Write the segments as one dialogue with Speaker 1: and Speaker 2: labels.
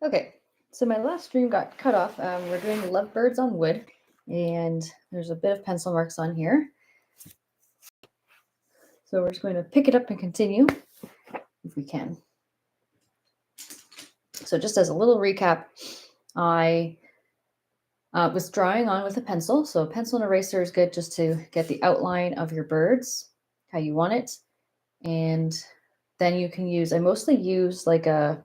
Speaker 1: Okay, so my last stream got cut off. We're doing lovebirds on wood, and there's a bit of pencil marks on here. So we're just going to pick it up and continue if we can. So just as a little recap, I was drawing on with a pencil. So a pencil and eraser is good just to get the outline of your birds, how you want it. And then you can use, I mostly use like a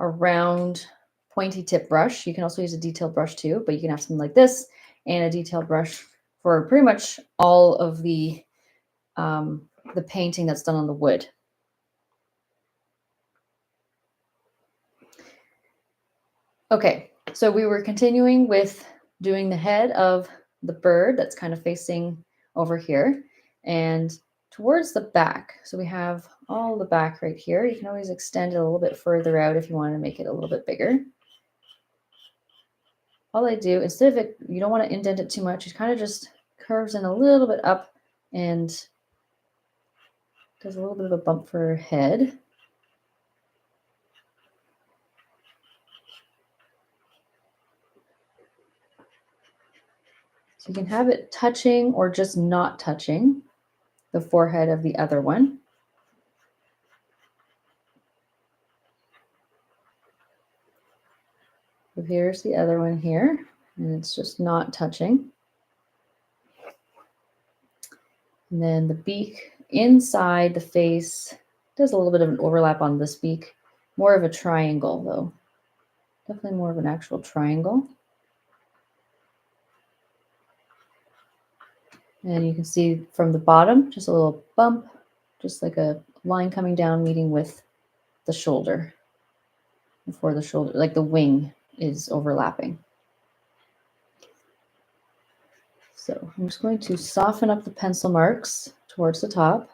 Speaker 1: round pointy tip brush. You can also use a detailed brush too, but you can have something like this and a detailed brush for pretty much all of the painting that's done on the wood. Okay, so we were continuing with doing the head of the bird that's kind of facing over here and towards the back. So we have all the back right here. You can always extend it a little bit further out if you want to make it a little bit bigger. All I do, instead of it, you don't want to indent it too much, it kind of just curves in a little bit up and does a little bit of a bump for her head. So you can have it touching or just not touching the forehead of the other one. So here's the other one here, and it's just not touching. And then the beak inside the face does a little bit of an overlap on this beak, more of a triangle though. Definitely more of an actual triangle. And you can see from the bottom, just a little bump, just like a line coming down meeting with the shoulder. Before the shoulder, like the wing is overlapping. So I'm just going to soften up the pencil marks towards the top.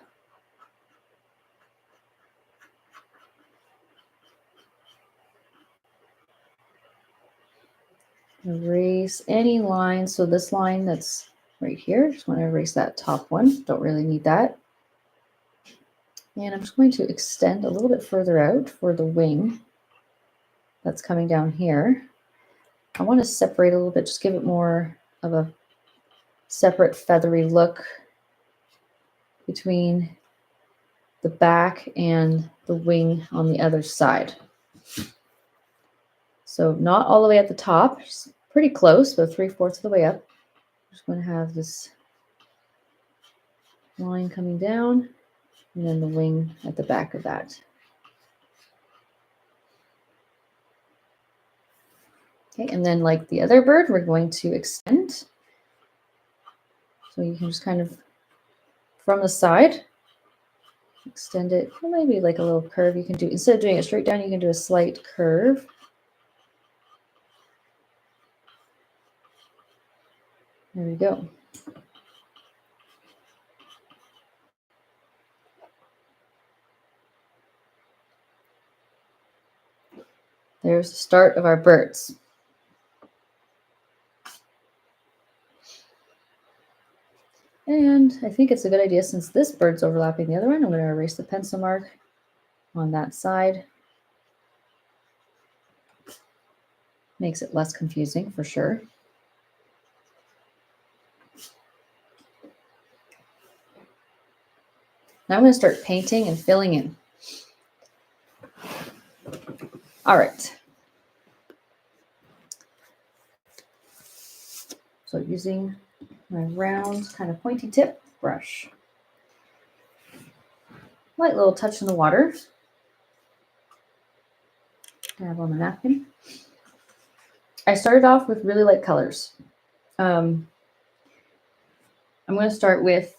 Speaker 1: Erase any line. So this line that's right here, just want to erase that top one. Don't really need that. And I'm just going to extend a little bit further out for the wing that's coming down here. I want to separate a little bit, just give it more of a separate feathery look between the back and the wing on the other side. So not all the way at the top, just pretty close, but 3/4 of the way up. I'm just going to have this line coming down and then the wing at the back of that. Okay, and then like the other bird, we're going to extend. So you can just kind of, from the side, extend it, or maybe like a little curve you can do. Instead of doing it straight down, you can do a slight curve. There we go. There's the start of our birds. And I think it's a good idea, since this bird's overlapping the other one, I'm going to erase the pencil mark on that side. Makes it less confusing for sure. Now I'm going to start painting and filling in. All right. So using my round kind of pointy tip brush. Light little touch in the water. Dab on the napkin. I started off with really light colors. I'm going to start with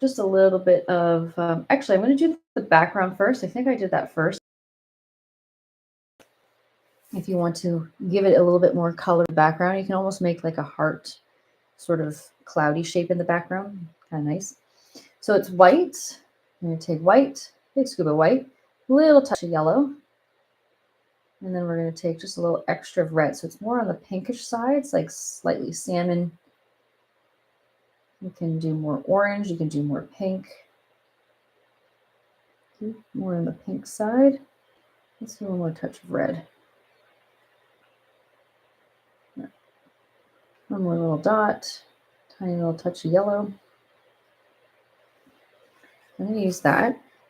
Speaker 1: just a little bit of, actually, I'm going to do the background first. I think I did that first. If you want to give it a little bit more colored background, you can almost make like a heart sort of cloudy shape in the background. Kind of nice. So it's white. I'm going to take white, big scoop of white, little touch of yellow. And then we're going to take just a little extra of red. So it's more on the pinkish side. It's like slightly salmon. You can do more orange. You can do more pink. More on the pink side. Let's do one more touch of red. One more little dot, tiny little touch of yellow. I'm going to use that.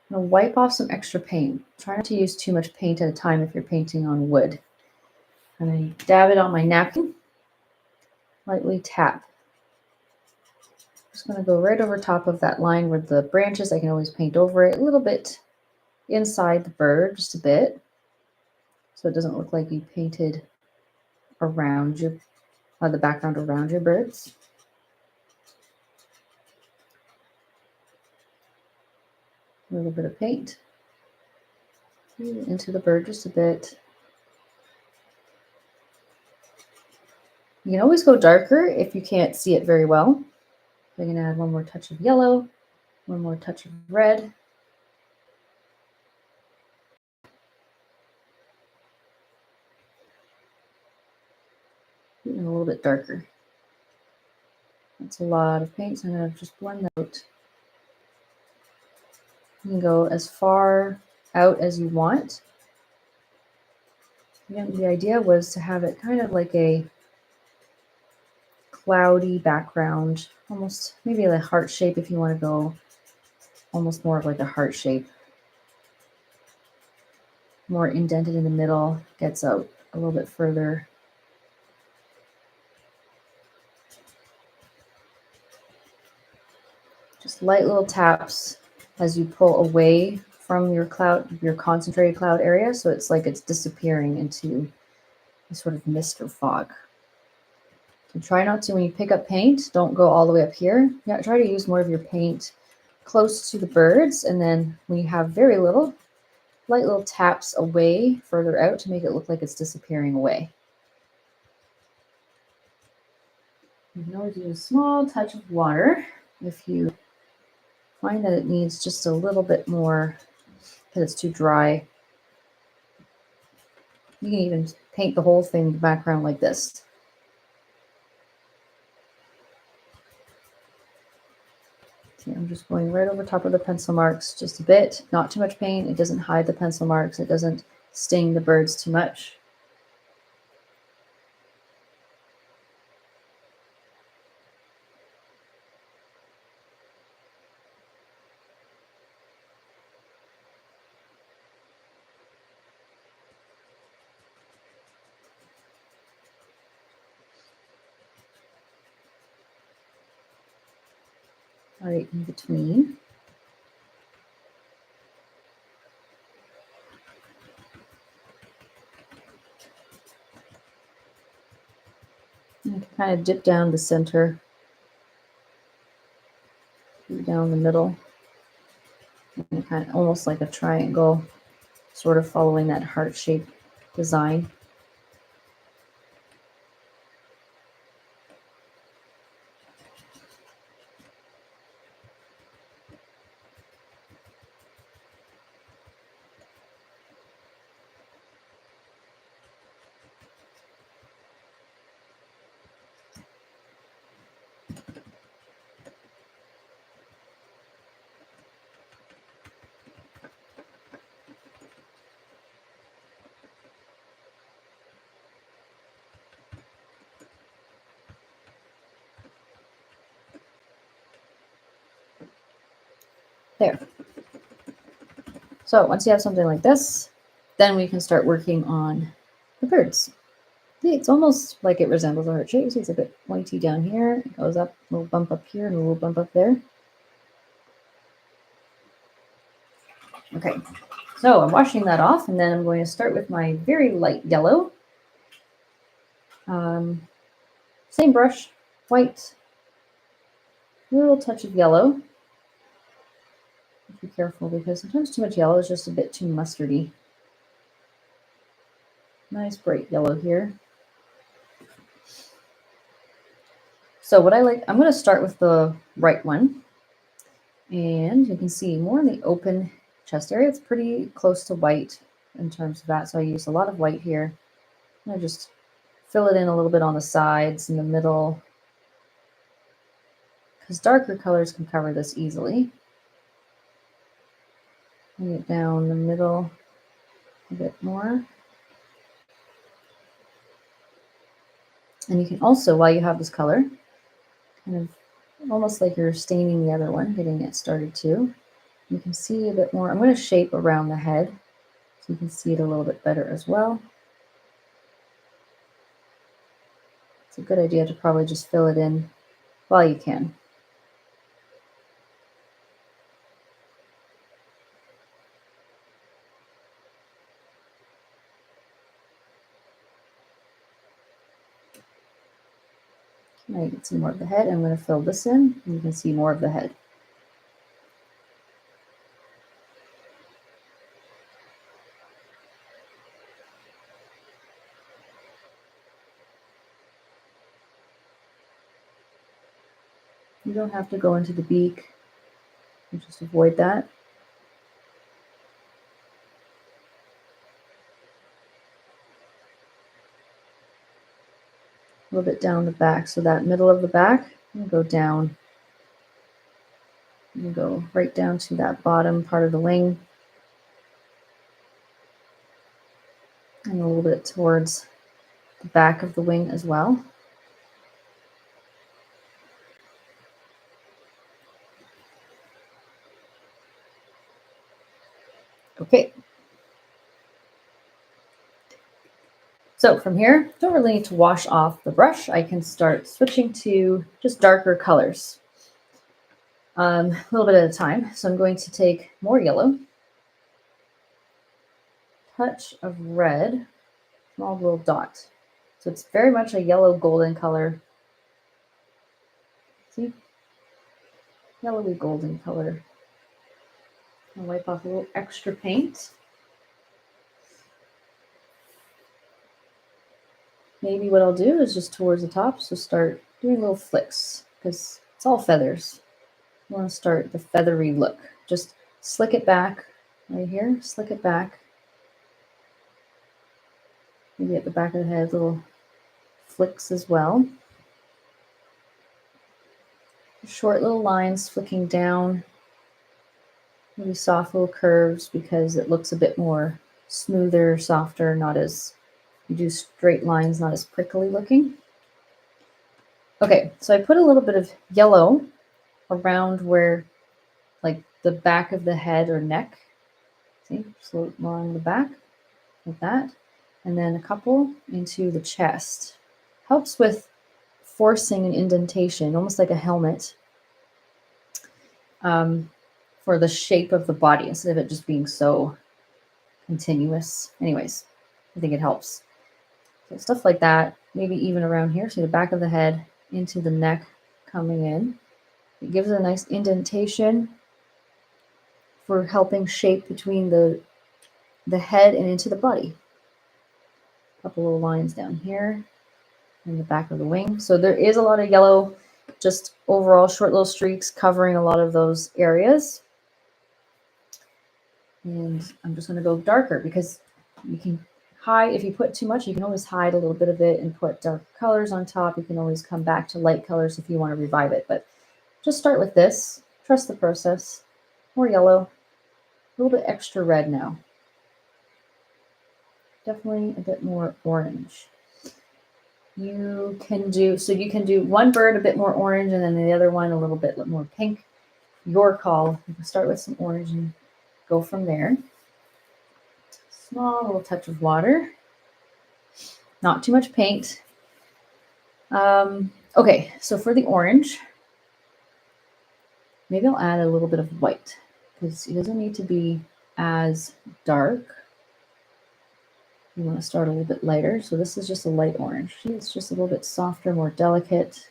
Speaker 1: I'm going to wipe off some extra paint. Try not to use too much paint at a time if you're painting on wood. I'm going to dab it on my napkin, lightly tap. Just going to go right over top of that line with the branches. I can always paint over it a little bit inside the bird, just a bit, so it doesn't look like you painted around your the background around your birds. A little bit of paint into the bird just a bit. You can always go darker if you can't see it very well. I'm going to add one more touch of yellow, one more touch of red. And a little bit darker. That's a lot of paint, so I'm going to just blend that out. You can go as far out as you want. Again, the idea was to have it kind of like a cloudy background, almost maybe a heart shape if you want to go almost more of like a heart shape. More indented in the middle, gets out a little bit further. Just light little taps as you pull away from your cloud, your concentrated cloud area, so it's like it's disappearing into a sort of mist or fog. So try not to, when you pick up paint, don't go all the way up here. Yeah, try to use more of your paint close to the birds, and then when you have very little, light little taps away further out to make it look like it's disappearing away. You can always use a small touch of water if you find that it needs just a little bit more because it's too dry. You can even paint the whole thing in the background like this. See, I'm just going right over top of the pencil marks just a bit, not too much paint. It doesn't hide the pencil marks. It doesn't sting the birds too much. Right in between. You can kind of dip down the center, down the middle, and kind of almost like a triangle, sort of following that heart-shaped design. There. So once you have something like this, then we can start working on the birds. See, it's almost like it resembles a heart shape. See, it's a bit pointy down here. It goes up, a little bump up here, and a little bump up there. Okay, so I'm washing that off, and then I'm going to start with my very light yellow. Same brush, white, little touch of yellow. Be careful because sometimes too much yellow is just a bit too mustardy. Nice bright yellow here. So what I like, I'm going to start with the right one. And you can see more in the open chest area. It's pretty close to white in terms of that. So I use a lot of white here. I'm going to just fill it in a little bit on the sides, in the middle, because darker colors can cover this easily. Bring it down the middle. a bit more. And you can also, while you have this color, kind of almost like you're staining the other one, getting it started too. You can see a bit more. I'm going to shape around the head so you can see it a little bit better as well. It's a good idea to probably just fill it in while you can. Now you can see more of the head. I'm going to fill this in, and you can see more of the head. You don't have to go into the beak. You just avoid that. A little bit down the back. So that middle of the back, you go down. You go right down to that bottom part of the wing. And a little bit towards the back of the wing as well. Okay. So from here, don't really need to wash off the brush. I can start switching to just darker colors. A little bit at a time. So I'm going to take more yellow, touch of red, small little dot. So it's very much a yellow golden color. See? Yellowy golden color. I'll wipe off a little extra paint. Maybe what I'll do is just towards the top, so start doing little flicks because it's all feathers. You want to start the feathery look. Just slick it back right here, slick it back. Maybe at the back of the head, little flicks as well. Short little lines flicking down, maybe soft little curves because it looks a bit more smoother, softer, not as, you do straight lines, not as prickly looking. Okay, so I put a little bit of yellow around where, like the back of the head or neck. See, just along the back, like that. And then a couple into the chest. Helps with forcing an indentation, almost like a helmet, for the shape of the body instead of it just being so continuous. Anyways, I think it helps. So stuff like that, maybe even around here, so the back of the head into the neck coming in. It gives it a nice indentation for helping shape between the head and into the body. A couple little lines down here in the back of the wing. So there is a lot of yellow, just overall short little streaks covering a lot of those areas. And I'm just going to go darker because you can hide, if you put too much, you can always hide a little bit of it and put dark colors on top. You can always come back to light colors if you want to revive it. But just start with this. Trust the process. More yellow, a little bit extra red now. Definitely a bit more orange. You can do one bird a bit more orange and then the other one a little bit more pink. Your call. You can start with some orange and go from there. Small little touch of water. Not too much paint. Okay, so for the orange, maybe I'll add a little bit of white because it doesn't need to be as dark. You want to start a little bit lighter. So this is just a light orange. See, it's just a little bit softer, more delicate.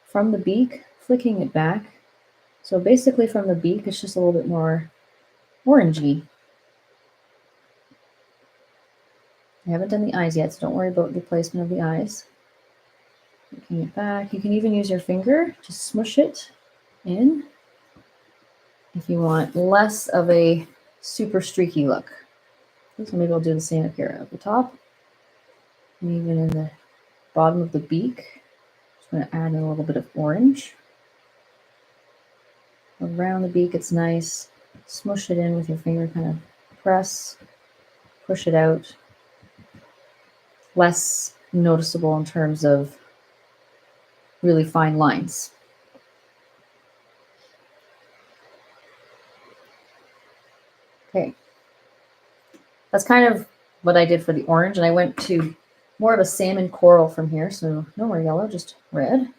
Speaker 1: From the beak, flicking it back. So basically from the beak, it's just a little bit more orangey. I haven't done the eyes yet, so don't worry about the placement of the eyes. Flicking it back. You can even use your finger to smush it in if you want less of a super streaky look. So maybe I'll do the same up here at the top. And even in the bottom of the beak, just going to add in a little bit of orange. Around the beak, it's nice. Smush it in with your finger, kind of press. push it out, less noticeable in terms of really fine lines. Okay, that's kind of what I did for the orange, and I went to more of a salmon coral from here, so no more yellow, just red.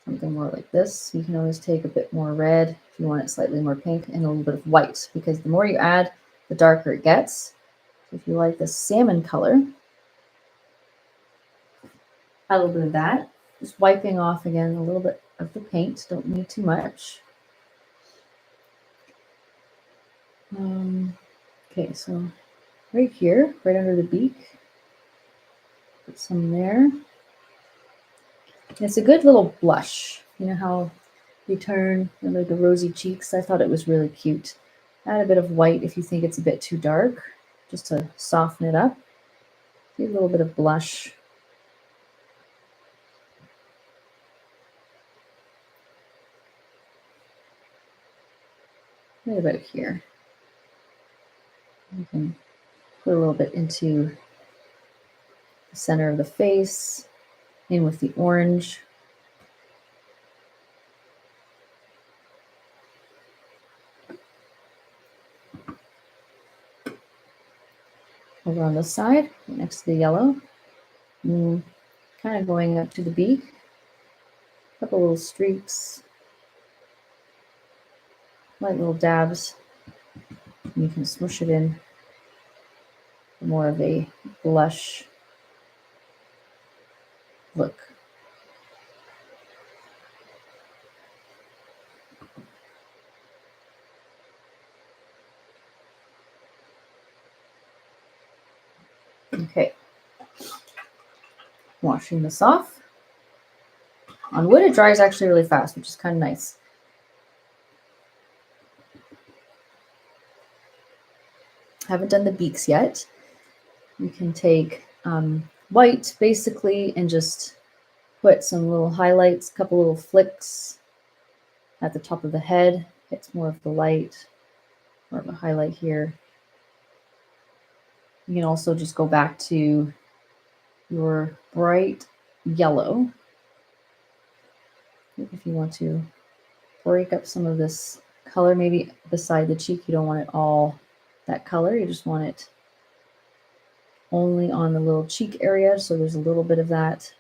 Speaker 1: Something more like this. You can always take a bit more red if you want it slightly more pink, and a little bit of white, because the more you add, the darker it gets. So if you like the salmon color, add a little bit of that. Just wiping off again a little bit of the paint. Don't need too much. Okay, so right here, right under the beak, put some there. And it's a good little blush. You know how you turn like the rosy cheeks? I thought it was really cute. Add a bit of white if you think it's a bit too dark, just to soften it up. Do a little bit of blush. Right about here. You can put a little bit into the center of the face, in with the orange. Over on this side, next to the yellow. And kind of going up to the beak. A couple little streaks. Light little dabs. And you can smush it in for more of a blush look. Okay. Washing this off. On wood, it dries actually really fast, which is kind of nice. Haven't done the beaks yet. You can take white basically and just put some little highlights, a couple little flicks at the top of the head. It's more of the light, more of a highlight here. You can also just go back to your bright yellow if you want to break up some of this color. Maybe beside the cheek, you don't want it all that color. You just want it only on the little cheek area, so there's a little bit of that.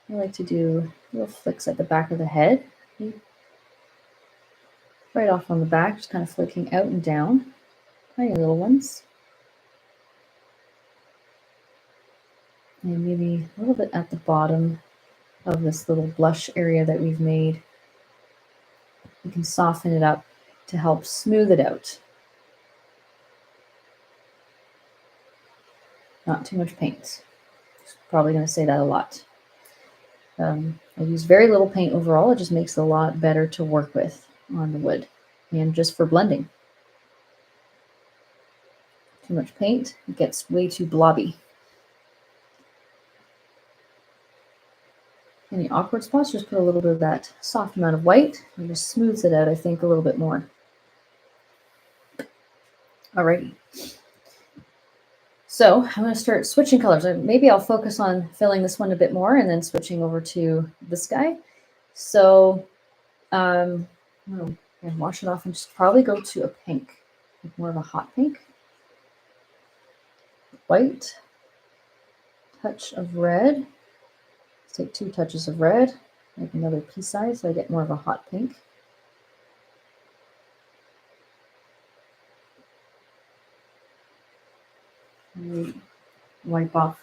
Speaker 1: I like to do little flicks at the back of the head, right off on the back, just kind of flicking out and down, tiny little ones. And maybe a little bit at the bottom of this little blush area that we've made. You can soften it up to help smooth it out. Not too much paint. Probably going to say that a lot. I use very little paint overall. It just makes it a lot better to work with on the wood and just for blending. Too much paint, it gets way too blobby. Any awkward spots, just put a little bit of that soft amount of white and just smooths it out, I think, a little bit more. Alrighty. So I'm going to start switching colors. Maybe I'll focus on filling this one a bit more and then switching over to this guy. So I'm going to wash it off and just probably go to a pink, more of a hot pink. White, touch of red. Let's take 2 touches of red, make another pea size so I get more of a hot pink. Wipe off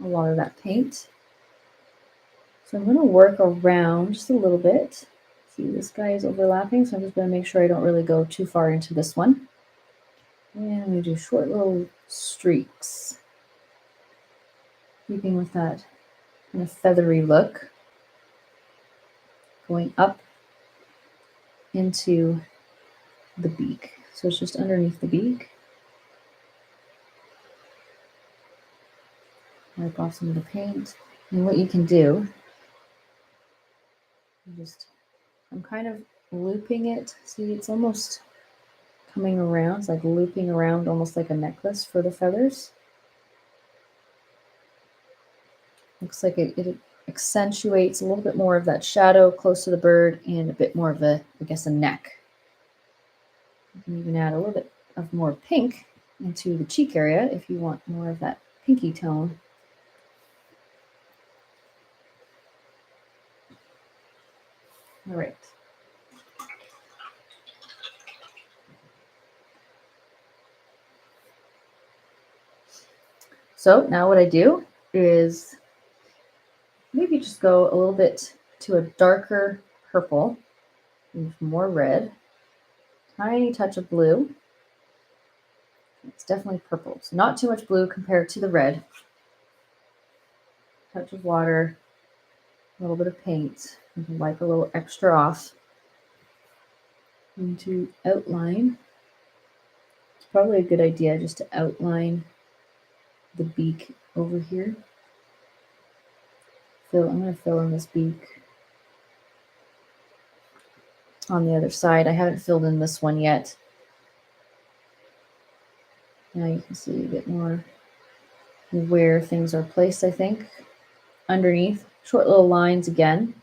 Speaker 1: a lot of that paint. So I'm going to work around just a little bit. See, this guy is overlapping, so I'm just going to make sure I don't really go too far into this one. And I'm going to do short little streaks, keeping with that kind of feathery look, going up into the beak. So it's just underneath the beak. Wipe off some of the paint. And what you can do, just I'm kind of looping it. See, it's almost coming around. It's like looping around almost like a necklace for the feathers. Looks like it accentuates a little bit more of that shadow close to the bird and a bit more of a, I guess, a neck. You can even add a little bit of more pink into the cheek area if you want more of that pinky tone. All right. So now what I do is maybe just go a little bit to a darker purple, with more red, tiny touch of blue. It's definitely purple, so not too much blue compared to the red. Touch of water, a little bit of paint. You can wipe a little extra off. And to outline, it's probably a good idea just to outline the beak over here. I'm going to fill in this beak on the other side. I haven't filled in this one yet. Now you can see a bit more where things are placed, I think. Underneath, short little lines again.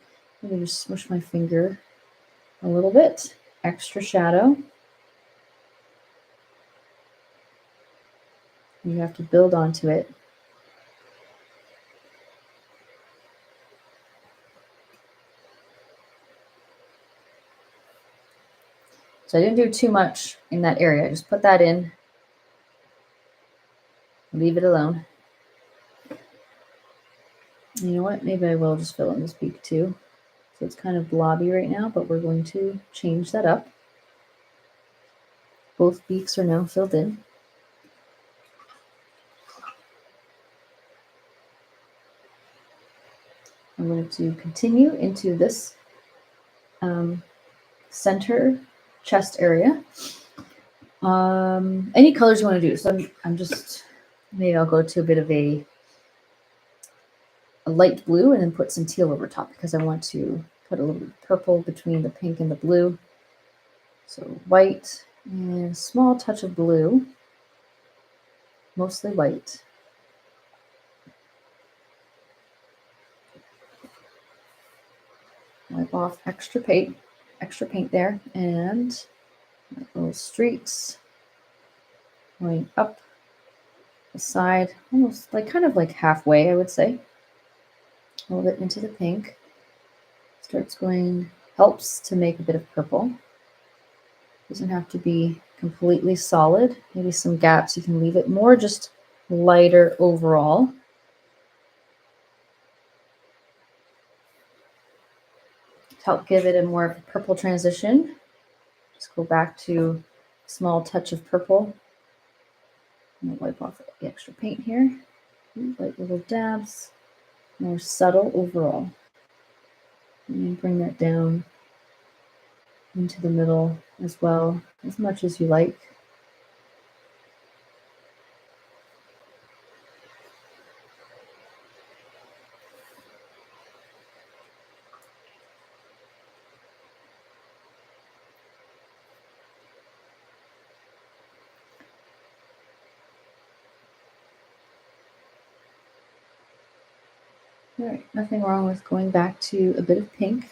Speaker 1: I'm going to just smush my finger a little bit. Extra shadow. You have to build onto it. So I didn't do too much in that area. I just put that in. Leave it alone. You know what? Maybe I will just fill in this beak too. So it's kind of blobby right now, but we're going to change that up. Both beaks are now filled in. I'm going to continue into this center chest area. Any colors you want to do. So I'm just, maybe I'll go to a bit of a light blue and then put some teal over top because I want to put a little bit of purple between the pink and the blue. So white and a small touch of blue, mostly white. Wipe off extra paint there, and little streaks going up the side, almost like kind of like halfway, I would say. A little bit into the pink. Starts going, helps to make a bit of purple. Doesn't have to be completely solid. Maybe some gaps you can leave it more just lighter overall. To help give it a more of a purple transition, just go back to a small touch of purple. I'm gonna wipe off the extra paint here. Light little dabs, more subtle overall. And then bring that down into the middle as well, as much as you like. All right, nothing wrong with going back to a bit of pink.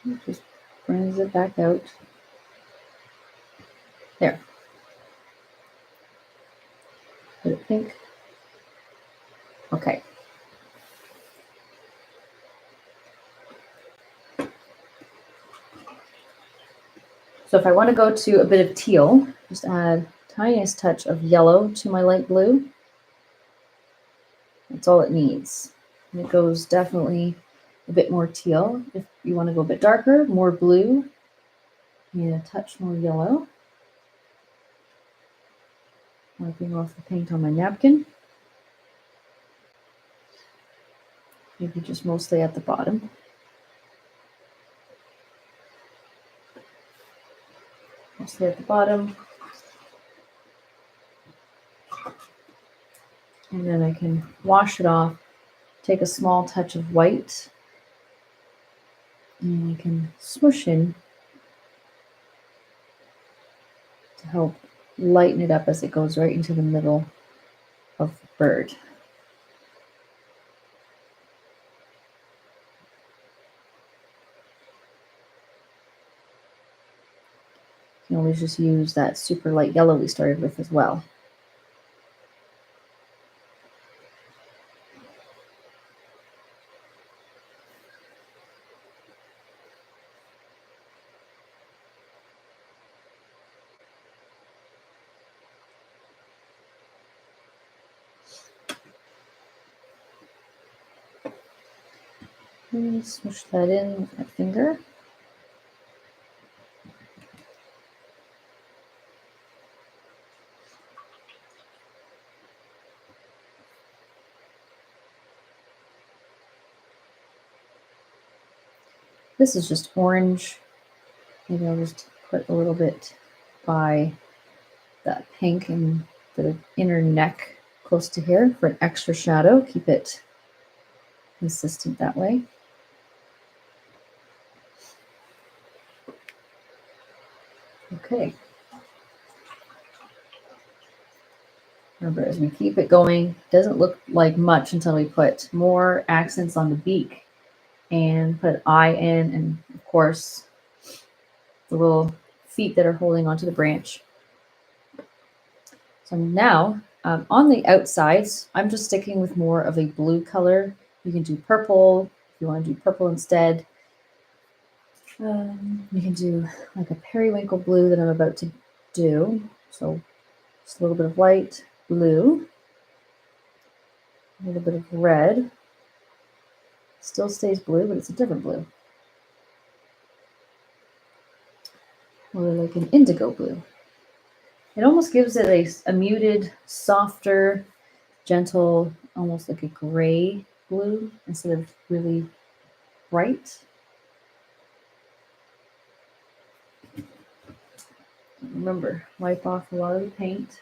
Speaker 1: It just brings it back out. There. Bit of pink. Okay. So if I want to go to a bit of teal, just add tiniest touch of yellow to my light blue. That's all it needs. And it goes definitely a bit more teal. If you want to go a bit darker, more blue, and a touch more yellow. Wiping off the paint on my napkin. Maybe just mostly at the bottom. Mostly at the bottom. And then I can wash it off take a small touch of white and I can smoosh in to help lighten it up as it goes right into the middle of the bird. You can always just use that super light yellow we started with as well. And smoosh that in with my finger. This is just orange. Maybe I'll just put a little bit by that pink and the inner neck close to here for an extra shadow. Keep it consistent that way. Okay. Remember, as we keep it going, it doesn't look like much until we put more accents on the beak and put an eye in, and of course, the little feet that are holding onto the branch. So now, on the outsides, I'm just sticking with more of a blue color. You can do purple if you want to do purple instead. You can do like a periwinkle blue that I'm about to do. So just a little bit of white, blue, a little bit of red. Still stays blue, but it's a different blue. Or like an indigo blue. It almost gives it a muted, softer, gentle, almost like a gray blue instead of really bright. Remember, wipe off a lot of the paint.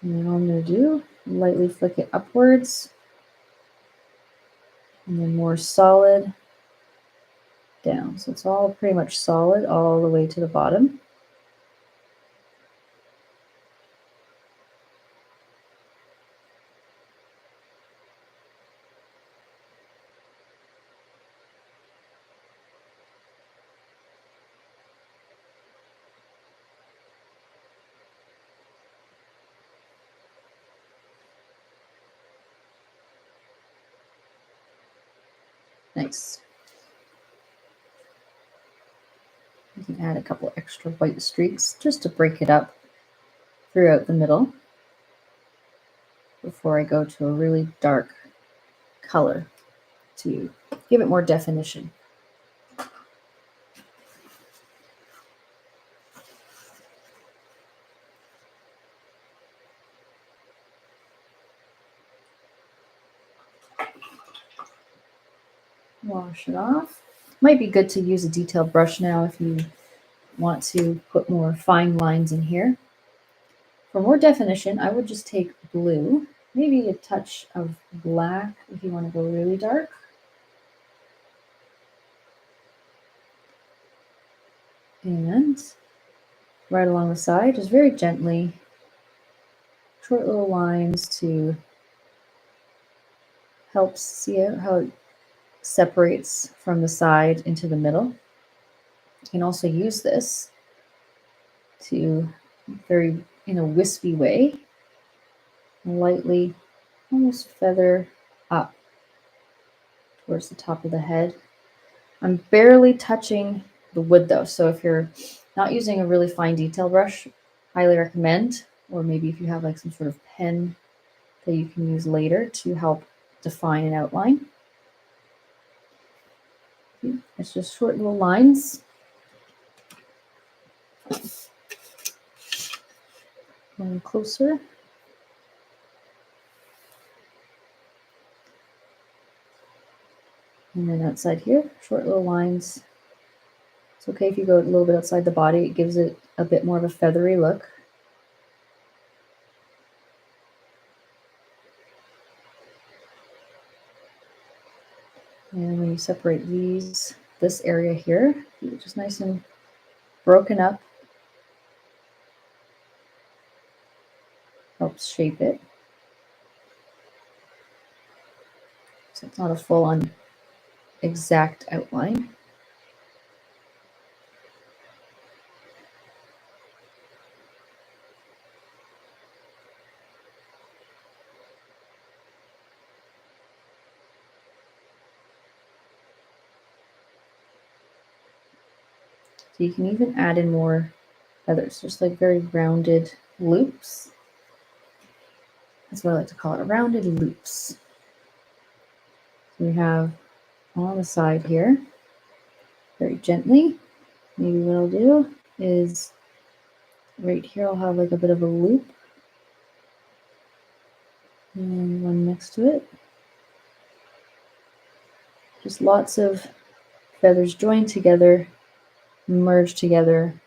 Speaker 1: And then all I'm going to do, lightly flick it upwards. And then more solid down. So it's all pretty much solid all the way to the bottom. Nice. You can add a couple extra white streaks just to break it up throughout the middle before I go to a really dark color to give it more definition. Wash it off. Might be good to use a detailed brush now if you want to put more fine lines in here. For more definition, I would just take blue, maybe a touch of black if you want to go really dark. And right along the side, just very gently, short little lines to help see how it separates from the side into the middle. You can also use this to very in a wispy way, lightly almost feather up towards the top of the head. I'm barely touching the wood though, so if you're not using a really fine detail brush, highly recommend, or maybe if you have like some sort of pen that you can use later to help define an outline. It's just short little lines. Going closer. And then outside here, short little lines. It's okay if you go a little bit outside the body. It gives it a bit more of a feathery look. And when you separate this area here, just nice and broken up, helps shape it. So it's not a full-on exact outline. So you can even add in more feathers, just like very rounded loops. That's what I like to call it, rounded loops. So we have on the side here, very gently. Maybe what I'll do is right here I'll have like a bit of a loop and one next to it. Just lots of feathers joined together, merged together.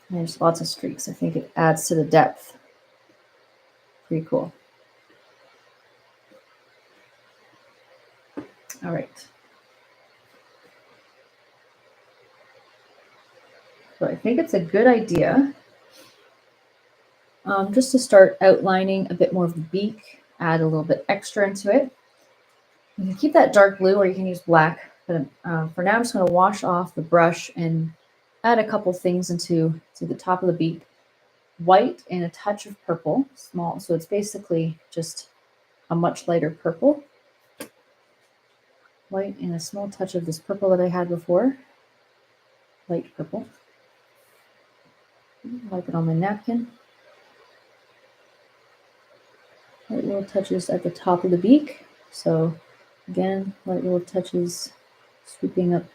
Speaker 1: And there's lots of streaks. I think it adds to the depth. Pretty cool. All right. So I think it's a good idea just to start outlining a bit more of the beak, add a little bit extra into it. You can keep that dark blue or you can use black, but for now I'm just going to wash off the brush and add a couple things to the top of the beak. White and a touch of purple, small, so it's basically just a much lighter purple. White and a small touch of this purple that I had before, light purple. Wipe it on my napkin. Light little touches at the top of the beak. So again, light little touches sweeping up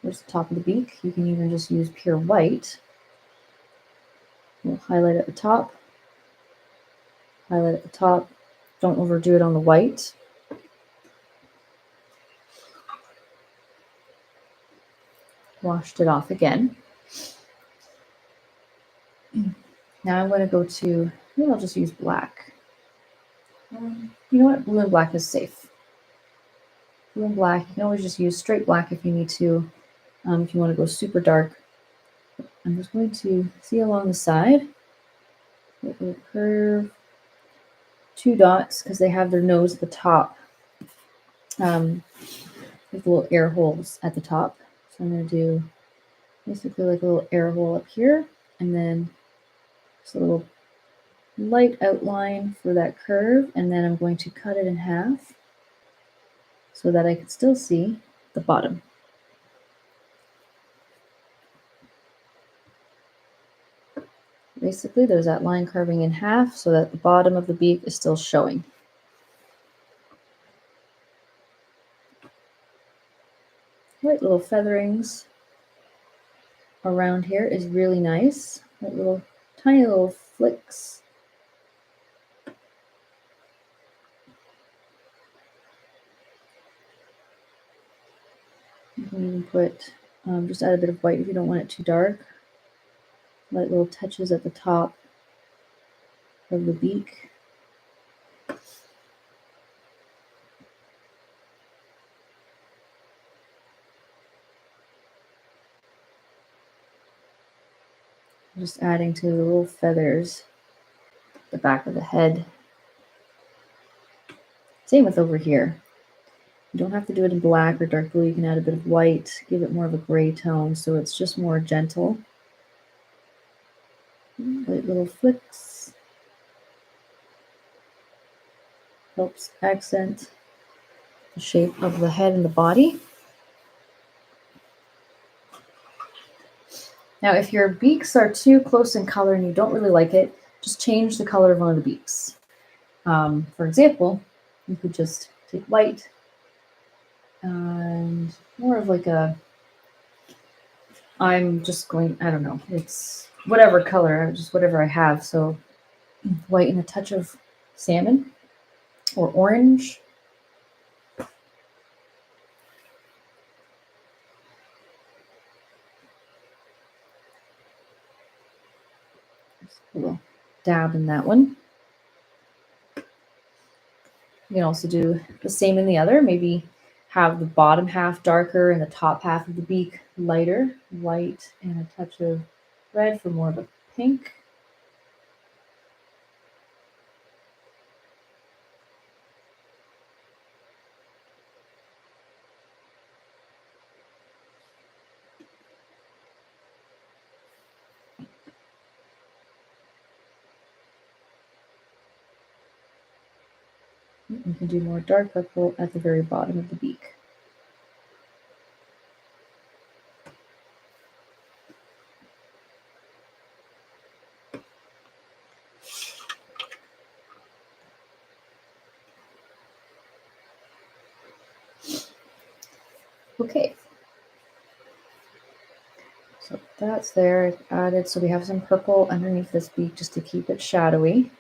Speaker 1: towards the top of the beak. You can even just use pure white. We'll highlight at the top. Highlight at the top. Don't overdo it on the white. Washed it off again. Now I'm going to go to, maybe I'll just use black. You know what? Blue and black is safe. Blue and black. You can always just use straight black if you need to, if you want to go super dark. I'm just going to see along the side. It will curve 2 dots because they have their nose at the top. With little air holes at the top. So I'm going to do basically like a little air hole up here, and then just a little light outline for that curve, and then I'm going to cut it in half so that I can still see the bottom. Basically, there's that line carving in half so that the bottom of the beak is still showing. Right, little featherings around here is really nice. Like little tiny little flicks. You can even put, just add a bit of white if you don't want it too dark. Light little touches at the top of the beak. Just adding to the little feathers, the back of the head. Same with over here. You don't have to do it in black or dark blue. You can add a bit of white, give it more of a gray tone so it's just more gentle. Light little flicks. Helps accent the shape of the head and the body. Now, if your beaks are too close in color and you don't really like it, just change the color of one of the beaks. For example, you could just take white and more of like a, I'm just going, I don't know, it's whatever color, just whatever I have. So white and a touch of salmon or orange. A little dab in that one. You can also do the same in the other. Maybe have the bottom half darker and the top half of the beak lighter, white and a touch of red for more of a pink. You can do more dark purple at the very bottom of the beak. Okay, so that's there added. So we have some purple underneath this beak just to keep it shadowy.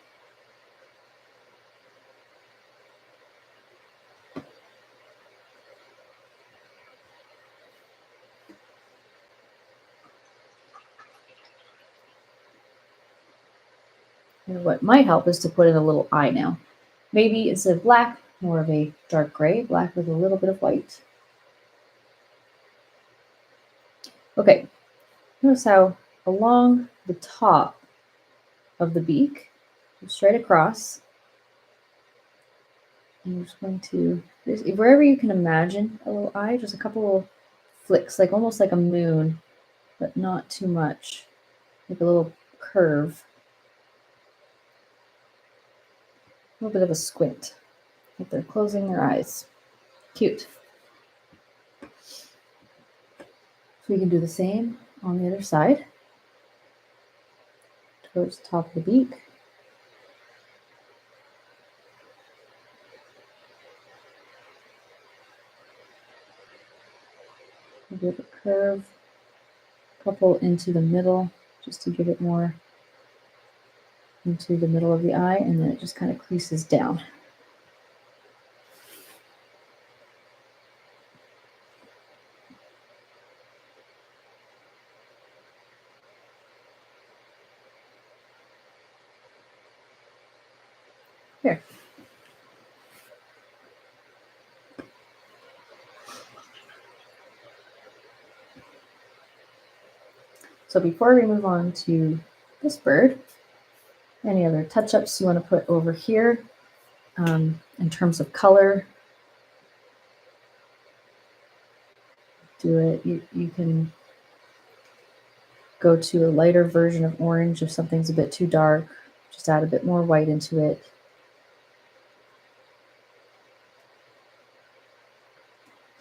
Speaker 1: And what might help is to put in a little eye now. Maybe instead of black, more of a dark gray, black with a little bit of white. Okay, notice how along the top of the beak, straight across, and you're just going to, wherever you can imagine a little eye, just a couple of flicks, like almost like a moon, but not too much, like a little curve. A little bit of a squint, like they're closing their eyes. Cute. So we can do the same on the other side, towards the top of the beak. A bit of a curve, couple into the middle, just to give it more into the middle of the eye, and then it just kind of creases down. Here. So before we move on to this bird, any other touch-ups you want to put over here in terms of color? Do it. You can go to a lighter version of orange if something's a bit too dark. Just add a bit more white into it.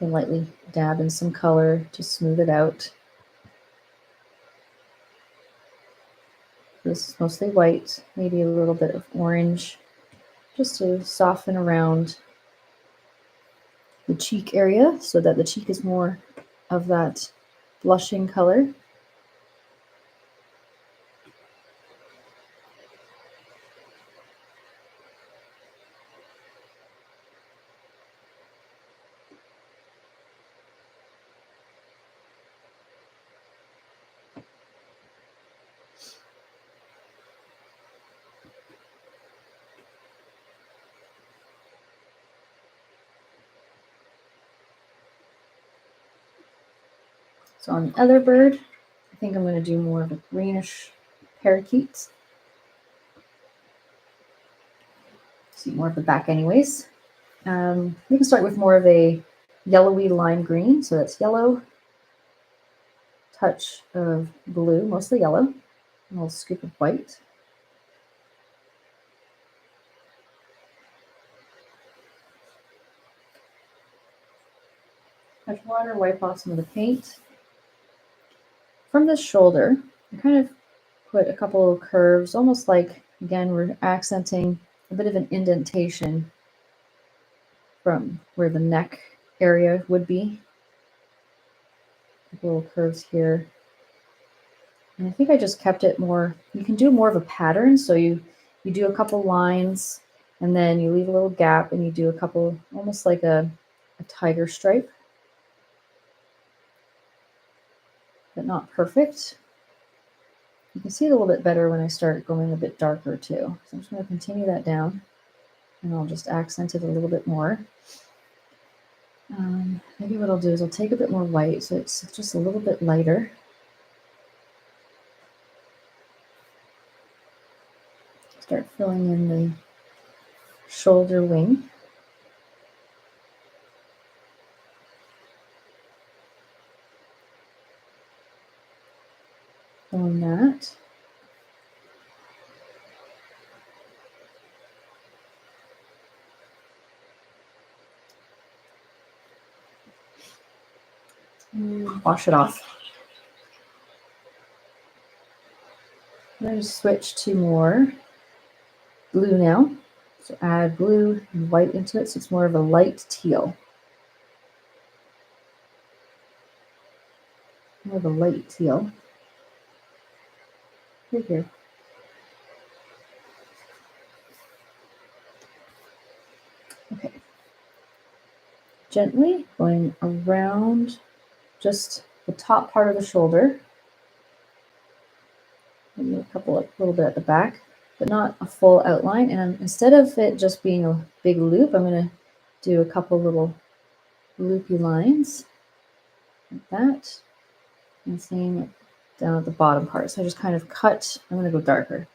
Speaker 1: You can lightly dab in some color to smooth it out. This is mostly white, maybe a little bit of orange, just to soften around the cheek area so that the cheek is more of that blushing color. So on the other bird, I think I'm going to do more of a greenish parakeet. See more of the back anyways. We can start with more of a yellowy lime green. So that's yellow, touch of blue, mostly yellow, and a little scoop of white. Touch water, wipe off some of the paint. From the shoulder, I kind of put a couple of curves, almost like, again, we're accenting a bit of an indentation from where the neck area would be. Little curves here. And I think I just kept it more, you can do more of a pattern. So you do a couple lines and then you leave a little gap and you do a couple, almost like a tiger stripe, but not perfect. You can see it a little bit better when I start going a bit darker too. So I'm just going to continue that down, and I'll just accent it a little bit more. Maybe what I'll do is I'll take a bit more white so it's just a little bit lighter. Start filling in the shoulder wing. Filling that. And wash it off. I'm going to switch to more blue now. So add blue and white into it, so it's more of a light teal. More of a light teal. Right here. Okay. Gently going around just the top part of the shoulder. Maybe a little bit at the back, but not a full outline. And instead of it just being a big loop, I'm going to do a couple little loopy lines like that. And same down at the bottom part. So I just kind of cut. I'm going to go darker.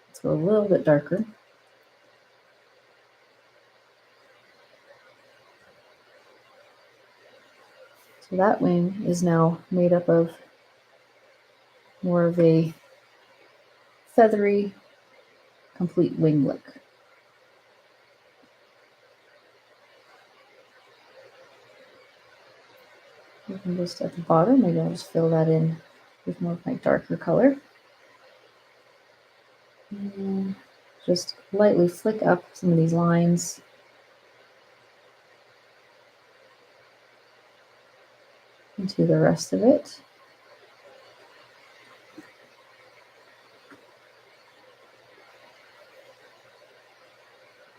Speaker 1: Let's go a little bit darker. So that wing is now made up of more of a feathery, complete wing look. And just at the bottom, maybe I'll just fill that in with more of my darker color. And just lightly flick up some of these lines. Into the rest of it.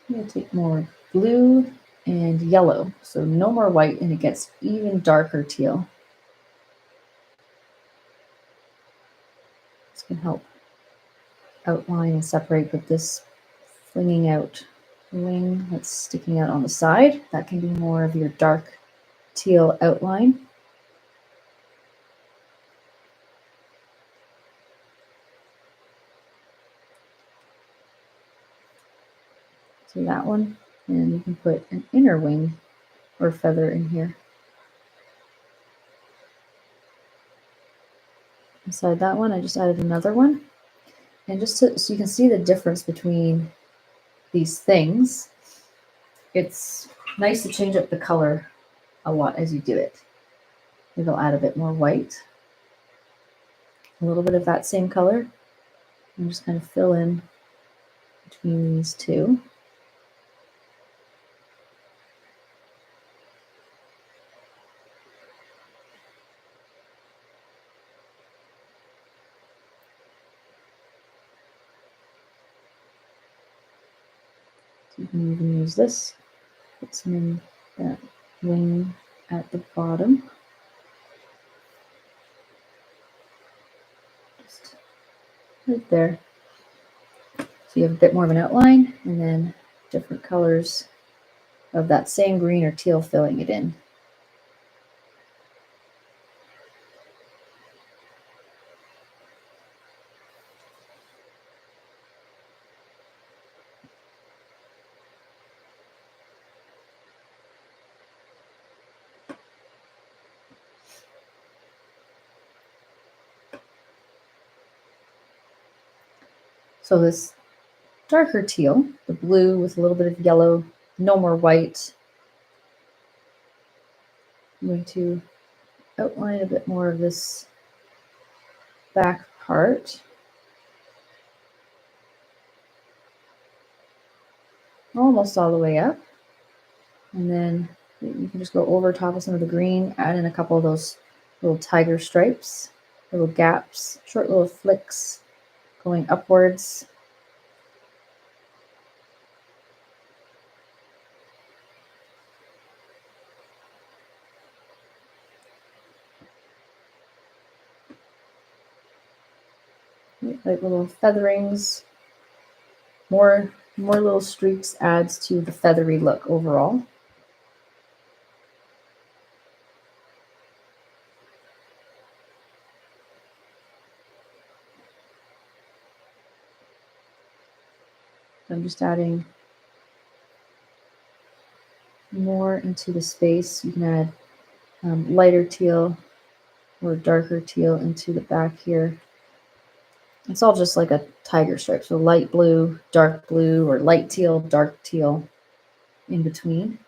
Speaker 1: I'm going to take more blue and yellow, so no more white, and it gets even darker teal. This can help outline and separate with this flinging out wing that's sticking out on the side. That can be more of your dark teal outline. So that one, and you can put an inner wing or feather in here. Inside that one, I just added another one. And just so you can see the difference between these things, it's nice to change up the color a lot as you do it. Maybe I'll add a bit more white, a little bit of that same color, and just kind of fill in between these two. So you can even use this, put some in that wing at the bottom. Just right there. So you have a bit more of an outline, and then different colors of that same green or teal filling it in. So this darker teal, the blue with a little bit of yellow, no more white. I'm going to outline a bit more of this back part. Almost all the way up. And then you can just go over top of some of the green, add in a couple of those little tiger stripes, little gaps, short little flicks going upwards. like little featherings. More little streaks adds to the feathery look overall. I'm just adding more into the space. You can add lighter teal or darker teal into the back here. It's all just like a tiger stripe, so light blue, dark blue, or light teal, dark teal in between.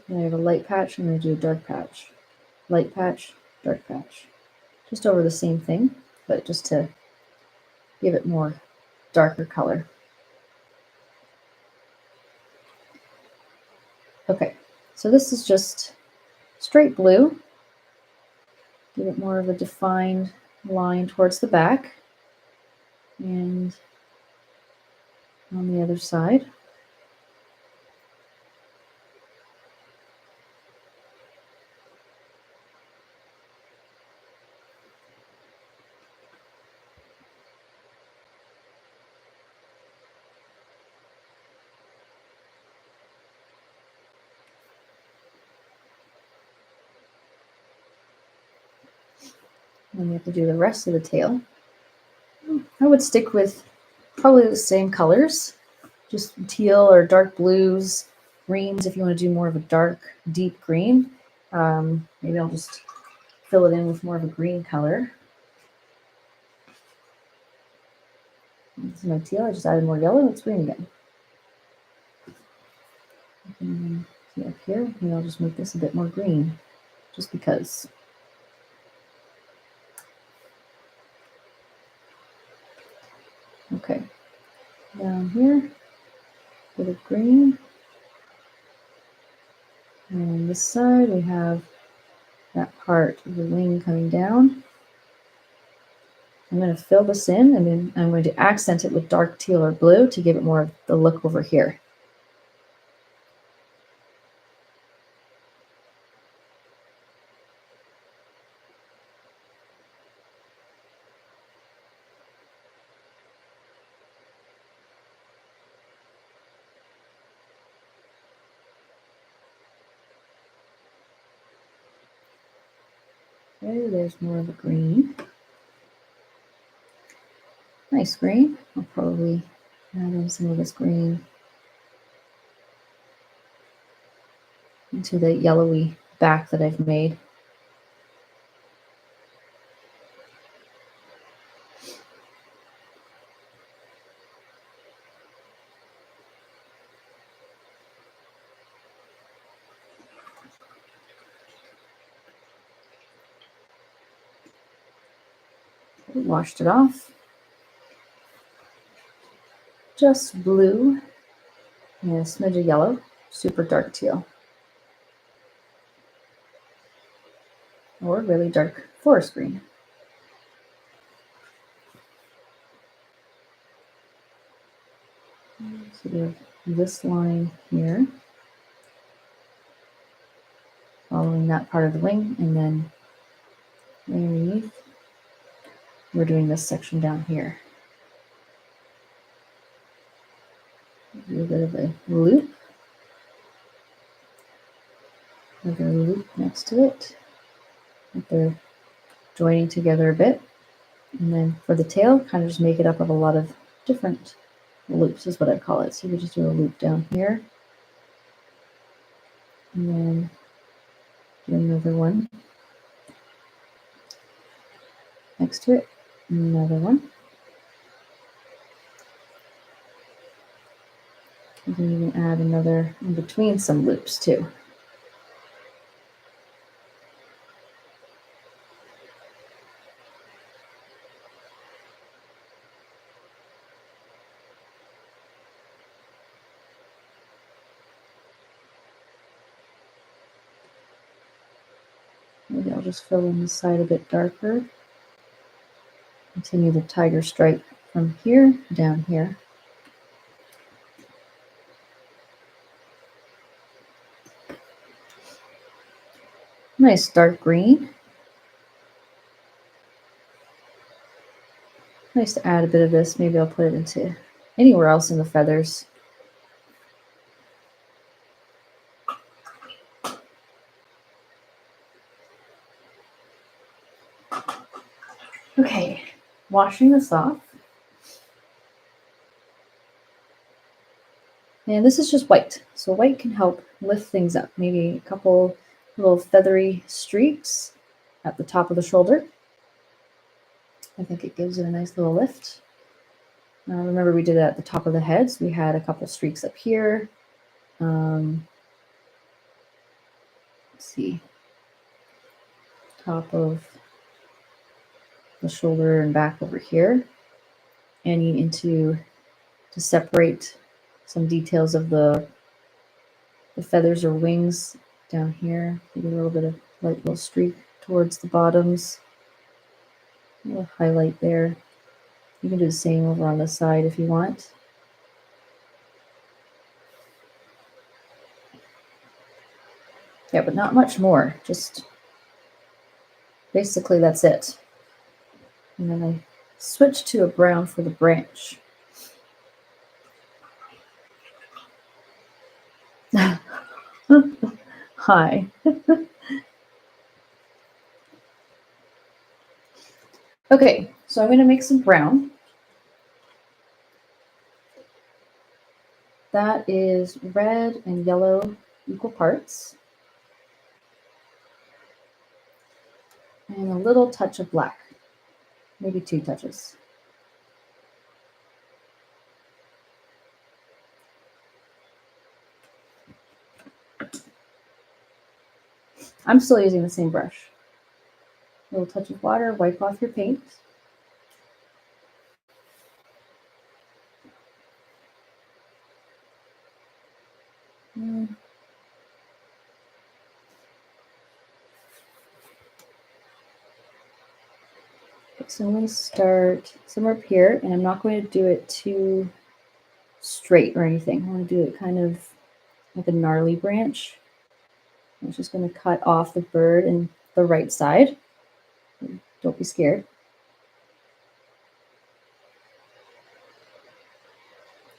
Speaker 1: I have a light patch, I'm going to do a dark patch. Light patch, dark patch. Just over the same thing, but just to give it more darker color. Okay, so this is just straight blue. Give it more of a defined line towards the back. And on the other side. Then we have to do the rest of the tail. I would stick with probably the same colors, just teal or dark blues, greens if you want to do more of a dark, deep green. Maybe I'll just fill it in with more of a green color. This is my teal. I just added more yellow. It's green again. See up here, maybe I'll just make this a bit more green, just because. Okay, down here, bit of green. And on this side, we have that part of the wing coming down. I'm going to fill this in, and then I'm going to accent it with dark teal or blue to give it more of the look over here. Okay, there's more of a green. Nice green. I'll probably add in some of this green into the yellowy back that I've made. Washed it off. Just blue and a smidge of yellow, super dark teal. Or really dark forest green. So we have this line here, following that part of the wing, and then underneath, we're doing this section down here. Do a bit of a loop. Another loop next to it. They're joining together a bit. And then for the tail, kind of just make it up of a lot of different loops is what I call it. So we just do a loop down here. And then do another one next to it. Another one. You can even add another in between some loops too. Maybe I'll just fill in the side a bit darker. Continue the tiger stripe from here down here. Nice dark green. Nice to add a bit of this. Maybe I'll put it into anywhere else in the feathers. Okay, washing this off. And this is just white. So white can help lift things up. Maybe a couple little feathery streaks at the top of the shoulder. I think it gives it a nice little lift. Remember we did it at the top of the head. So we had a couple streaks up here. Let's see. Top of the shoulder and back over here. And you need to separate some details of the feathers or wings down here. Maybe a little bit of light little streak towards the bottoms. A little highlight there. You can do the same over on this side if you want. Yeah, but not much more. Just basically that's it. And then I switch to a brown for the branch. Hi. Okay, so I'm going to make some brown. That is red and yellow equal parts. And a little touch of black, maybe 2 touches. I'm still using the same brush. A little touch of water, wipe off your paint. So I'm going to start somewhere up here, and I'm not going to do it too straight or anything. I want to do it kind of like a gnarly branch. I'm just going to cut off the bird and the right side. Don't be scared.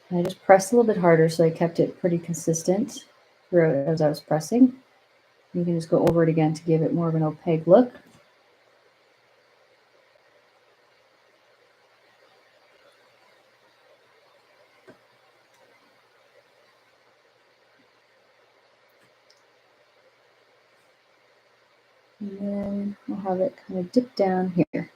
Speaker 1: And I just pressed a little bit harder, so I kept it pretty consistent throughout as I was pressing. You can just go over it again to give it more of an opaque look. And then I'll have it kind of dip down here.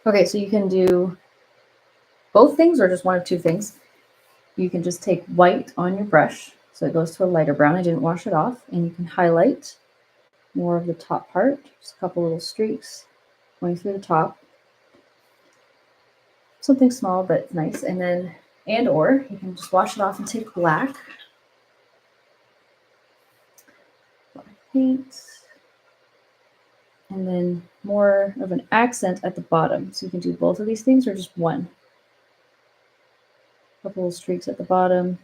Speaker 1: Okay, so you can do both things or just one of 2 things. You can just take white on your brush, so it goes to a lighter brown. I didn't wash it off, and you can highlight more of the top part, just a couple little streaks going through the top. Something small but nice, and then or you can just wash it off and take black paint, and then more of an accent at the bottom. So you can do both of these things or just one. A couple of streaks at the bottom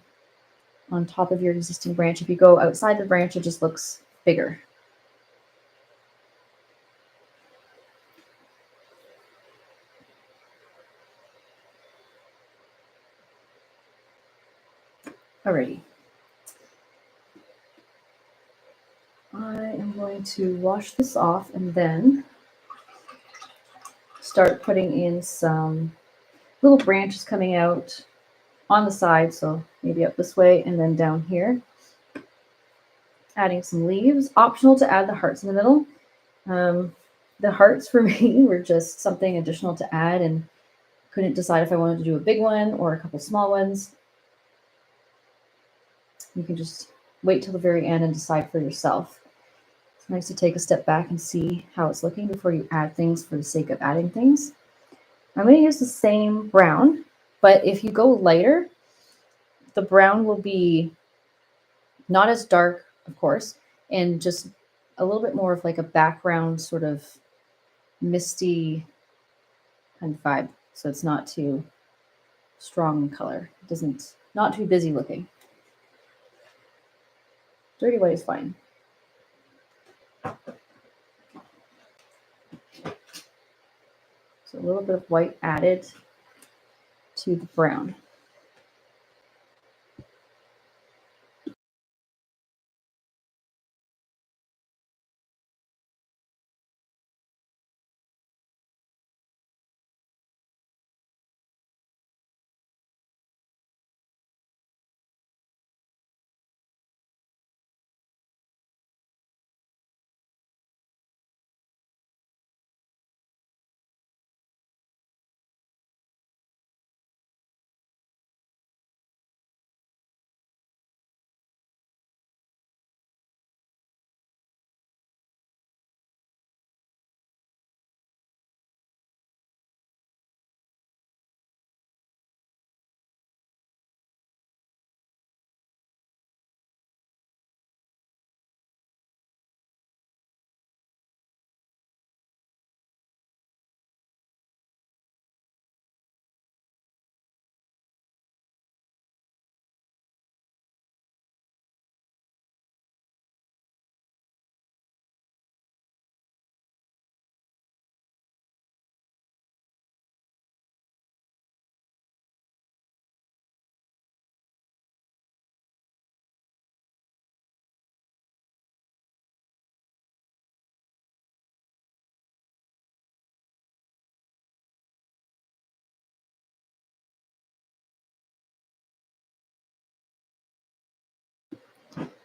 Speaker 1: on top of your existing branch. If you go outside the branch, it just looks bigger. Alrighty. I am going to wash this off and then start putting in some little branches coming out on the side, so maybe up this way and then down here. Adding some leaves. Optional to add the hearts in the middle. The hearts for me were just something additional to add, and couldn't decide if I wanted to do a big one or a couple small ones. You can just wait till the very end and decide for yourself. It's nice to take a step back and see how it's looking before you add things for the sake of adding things. I'm going to use the same brown, but if you go lighter, the brown will be Not as dark, of course, and just a little bit more of like a background sort of misty kind of vibe. So it's not too strong in color. It doesn't, not too busy looking. Dirty white is fine. So a little bit of white added to the brown.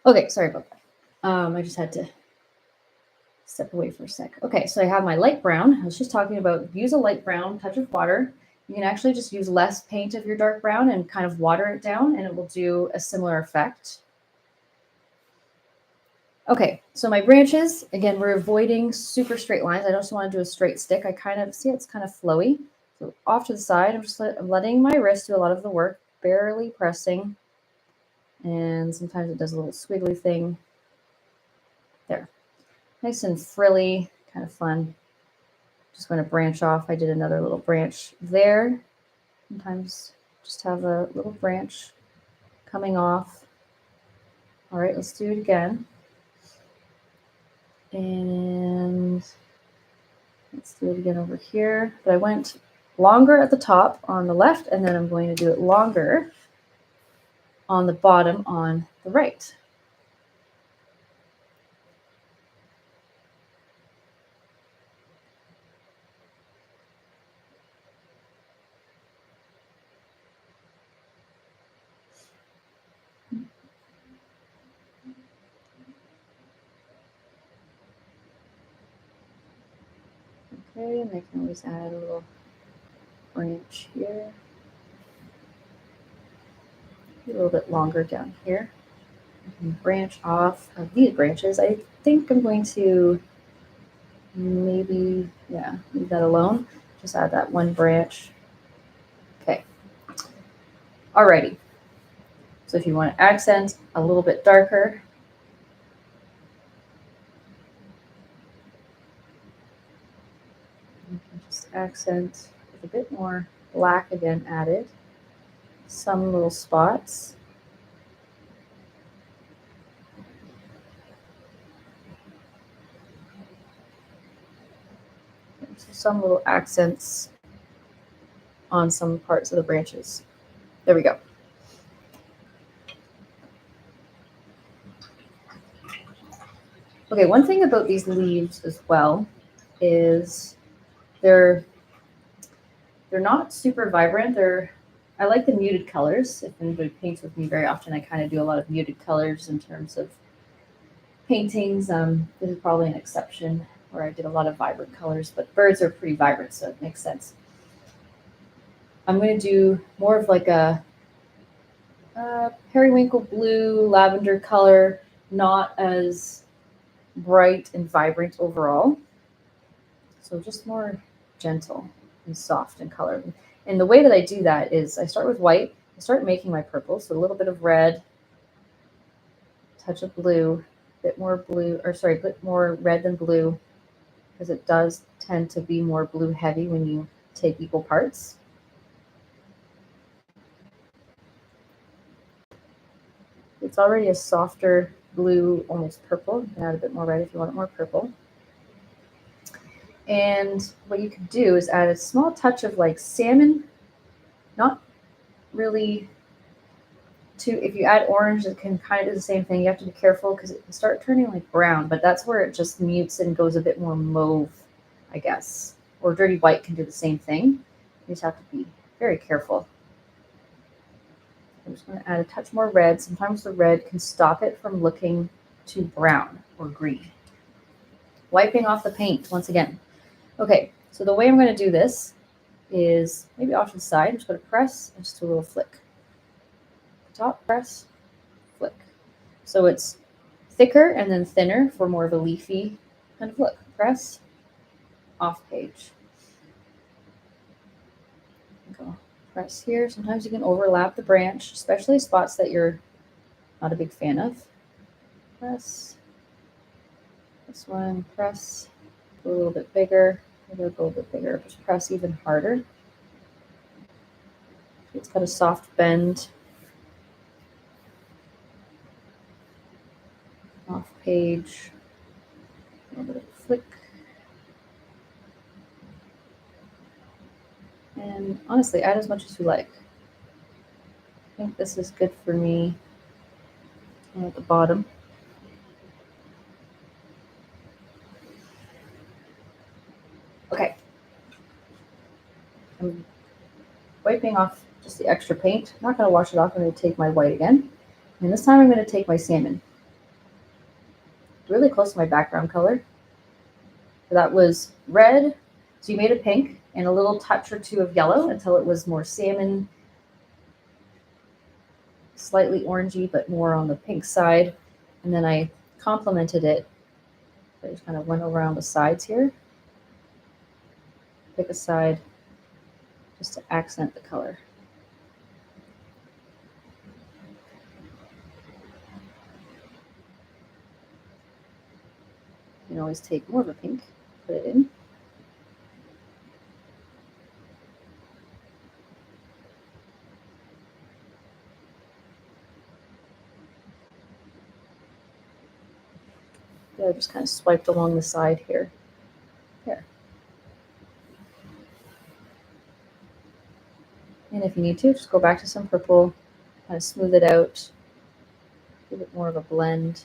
Speaker 1: Okay, sorry about that. I just had to step away for a sec. Okay, so I have my light brown. I was just talking about use a light brown, touch of water. You can actually just use less paint of your dark brown and kind of water it down, and it will do a similar effect. Okay, so my branches, again, we're avoiding super straight lines. I just want to do a straight stick. I kind of see it's kind of flowy. So off to the side, I'm just letting my wrist do a lot of the work, barely pressing. And sometimes it does a little squiggly thing. There. Nice and frilly, kind of fun. Just going to branch off. I did another little branch there. Sometimes just have a little branch coming off. All right, let's do it again. And let's do it again over here. But I went longer at the top on the left, and then I'm going to do it longer on the bottom on the right. Okay, and I can always add a little branch here. A little bit longer down here. Branch off of these branches. I think I'm going to maybe, yeah, leave that alone. Just add that one branch. Okay. Alrighty. So if you want to accent a little bit darker, you can just accent with a bit more black again added. Some little spots. Some little accents on some parts of the branches. There we go. Okay, one thing about these leaves as well is they're not super vibrant. I like the muted colors. If anybody paints with me very often, I kind of do a lot of muted colors in terms of paintings. This is probably an exception where I did a lot of vibrant colors, but birds are pretty vibrant, so it makes sense. I'm going to do more of like a periwinkle blue, lavender color, not as bright and vibrant overall. So just more gentle and soft in color. And the way that I do that is I start with white, I start making my purple, so a little bit of red touch of blue, a bit more blue, or sorry, a bit more red than blue, because it does tend to be more blue heavy when you take equal parts. It's already a softer blue, almost purple. You can add a bit more red if you want it more purple. And what you can do is add a small touch of like salmon, not really too, if you add orange, it can kind of do the same thing. You have to be careful because it can start turning like brown, but that's where it just mutes and goes a bit more mauve, I guess. Or dirty white can do the same thing. You just have to be very careful. I'm just going to add a touch more red. Sometimes the red can stop it from looking too brown or green. Wiping off the paint once again. Okay, so the way I'm going to do this is maybe off to the side. I'm just going to press and just do a little flick. Top, press, flick. So it's thicker and then thinner for more of a leafy kind of look. Press, off page. Go. Press here. Sometimes you can overlap the branch, especially spots that you're not a big fan of. Press. This one, press. Go a little bit bigger. Maybe a little bit bigger. Just press even harder. It's got a soft bend. Off page. A little bit of flick. And honestly, add as much as you like. I think this is good for me at the bottom. Okay. I'm wiping off just the extra paint. I'm not going to wash it off. I'm going to take my white again. And this time I'm going to take my salmon. Really close to my background color. So that was red. So you made a pink and a little touch or two of yellow until it was more salmon, slightly orangey, but more on the pink side. And then I complemented it. So I just kind of went around the sides here. Pick a side just to accent the color. You can always take more of a pink, put it in. I just kind of swiped along the side here. There. And if you need to, just go back to some purple, kind of smooth it out, give it more of a blend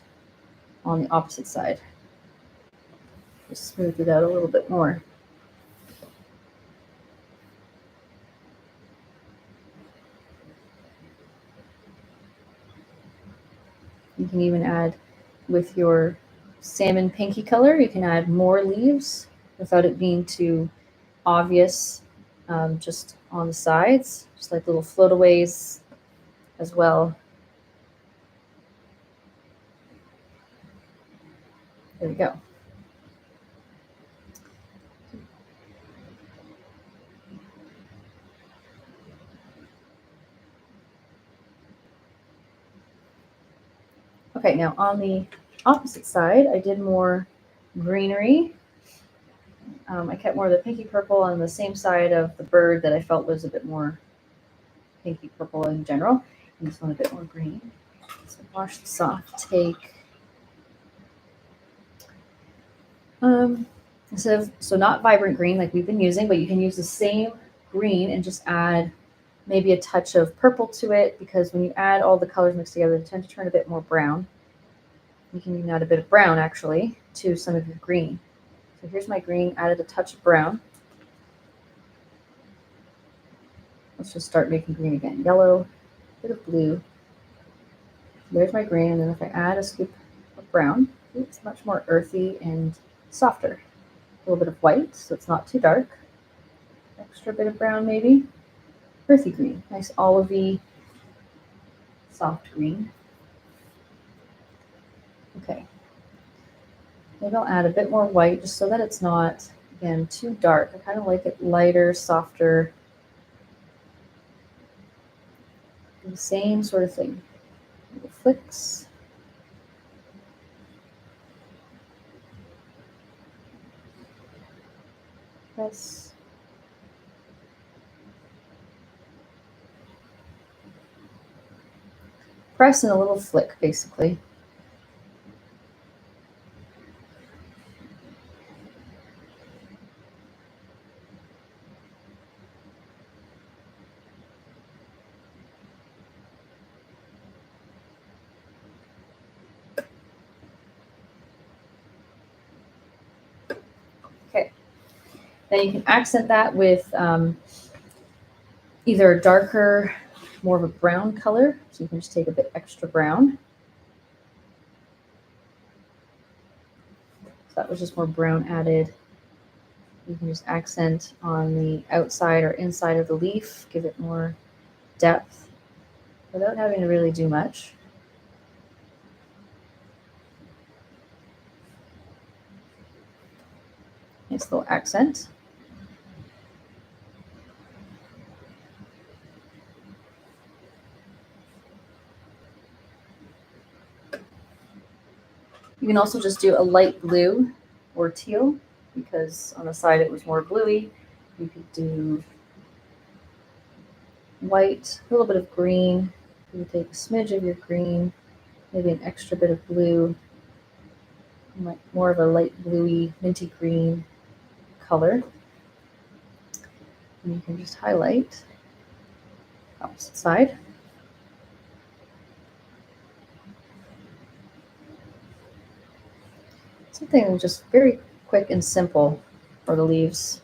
Speaker 1: on the opposite side. Just smooth it out a little bit more. You can even add, with your salmon pinky color, you can add more leaves without it being too obvious, just on the sides, just like little floataways as well. There we go. Okay, now on the opposite side, I did more greenery. I kept more of the pinky purple on the same side of the bird that I felt was a bit more pinky purple in general. And this one a bit more green. So wash this off. Take instead of, so not vibrant green like we've been using, but you can use the same green and just add maybe a touch of purple to it, because when you add all the colors mixed together, they tend to turn a bit more brown. You can even add a bit of brown actually to some of your green. So here's my green, added a touch of brown. Let's just start making green again. Yellow, a bit of blue. There's my green, and then if I add a scoop of brown, it's much more earthy and softer. A little bit of white, so it's not too dark. Extra bit of brown maybe. Earthy green, nice olivey, soft green. Okay. Maybe I'll add a bit more white just so that it's not, again, too dark. I kind of like it lighter, softer. The same sort of thing. Little flicks. press. Press and a little flick, basically. Okay. Then you can accent that with either a darker, more of a brown color. So you can just take a bit extra brown. So that was just more brown added. You can just accent on the outside or inside of the leaf, give it more depth without having to really do much. Nice little accent. You can also just do a light blue or teal because on the side it was more bluey. You could do white, a little bit of green. You could take a smidge of your green, maybe an extra bit of blue, like more of a light bluey, minty green color. And you can just highlight opposite side. Something just very quick and simple for the leaves.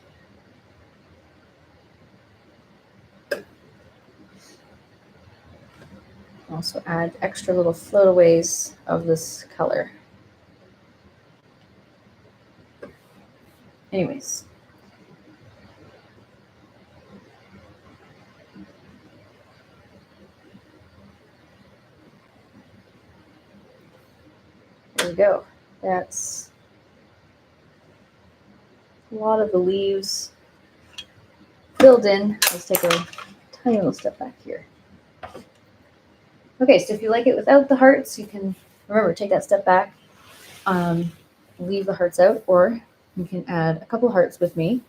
Speaker 1: Also add extra little floataways of this color. Anyways. There we go. That's a lot of the leaves filled in. Let's take a tiny little step back here. Okay, so if you like it without the hearts, you can, remember, take that step back, leave the hearts out, or you can add a couple hearts with me.